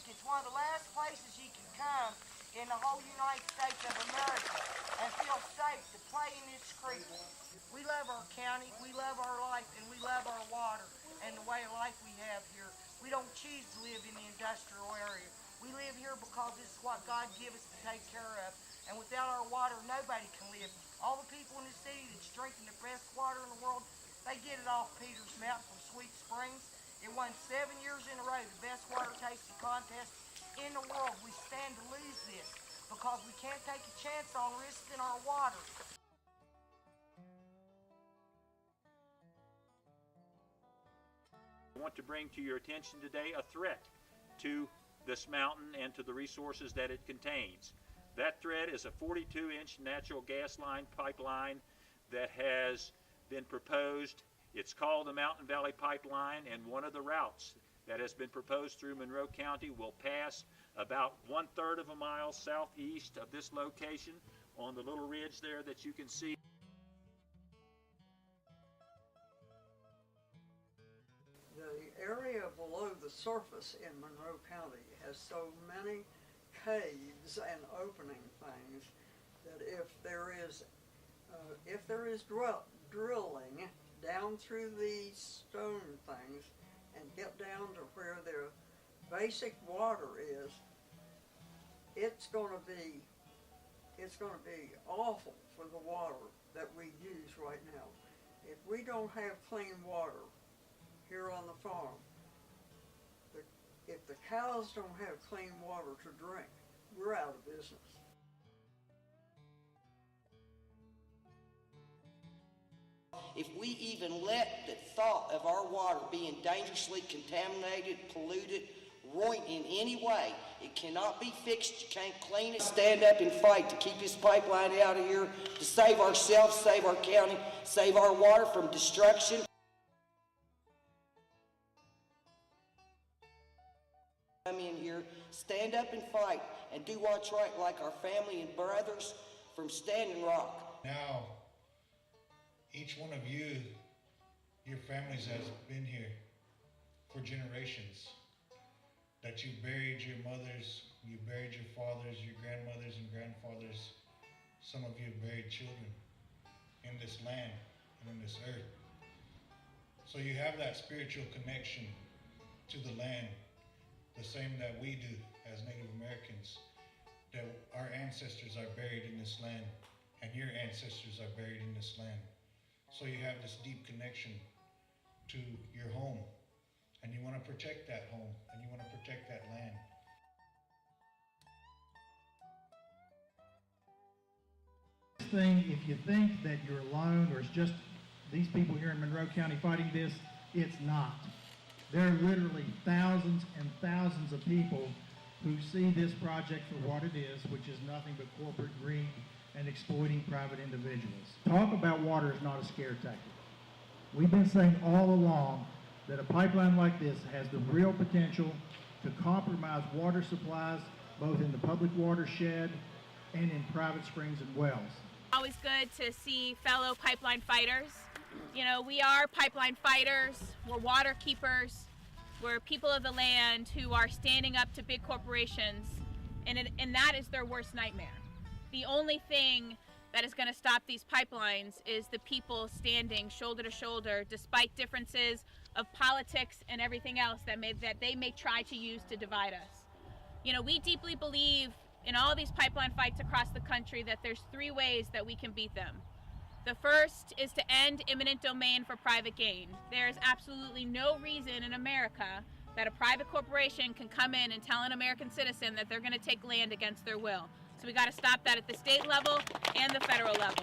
It's one of the last places you can come in the whole United States of America and feel safe to play in this creek. We love our county, we love our life, and we love our water and the way of life we have here. We don't choose to live in the industrial area. We live here because this is what God gave us to take care of. And without our water, nobody can live. All the people in the city that's drinking the best water in the world, they get it off Peter's Mountain from Sweet Springs. It won 7 years in a row, the best water tasting contest in the world. We stand to lose this because we can't take a chance on risking our water. I want to bring to your attention today a threat to this mountain and to the resources that it contains. That threat is a 42-inch natural gas line pipeline that has been proposed. It's called the Mountain Valley Pipeline, and one of the routes that has been proposed through Monroe County will pass about 1/3 of a mile southeast of this location on the little ridge there that you can see. The area below the surface in Monroe County has so many caves and opening things that if there is drilling down through these stone things and get down to where their basic water is, it's going to be awful for the water that we use right now. If we don't have clean water here on the farm, if the cows don't have clean water to drink, we're out of business. If we even let the thought of our water being dangerously contaminated, polluted, ruined in any way, it cannot be fixed. You can't clean it. Stand up and fight to keep this pipeline out of here, to save ourselves, save our county, save our water from destruction. Come in here, stand up and fight, and do what's right like our family and brothers from Standing Rock. Now, each one of you, your families has been here for generations. That you buried your mothers, you buried your fathers, your grandmothers and grandfathers. Some of you have buried children in this land and in this earth. So you have that spiritual connection to the land, the same that we do as Native Americans, that our ancestors are buried in this land and your ancestors are buried in this land. So you have this deep connection to your home, and you want to protect that home, and you want to protect that land. If you think that you're alone or it's just these people here in Monroe County fighting this, it's not. There are literally thousands and thousands of people who see this project for what it is, which is nothing but corporate greed and exploiting private individuals. Talk about water is not a scare tactic. We've been saying all along that a pipeline like this has the real potential to compromise water supplies both in the public watershed and in private springs and wells. Always good to see fellow pipeline fighters. You know, we are pipeline fighters, we're water keepers, we're people of the land who are standing up to big corporations, and that is their worst nightmare. The only thing that is going to stop these pipelines is the people standing shoulder to shoulder despite differences of politics and everything else that they may try to use to divide us. You know, we deeply believe in all these pipeline fights across the country that there's 3 ways that we can beat them. The first is to end eminent domain for private gain. There is absolutely no reason in America that a private corporation can come in and tell an American citizen that they're going to take land against their will. So we got to stop that at the state level and the federal level.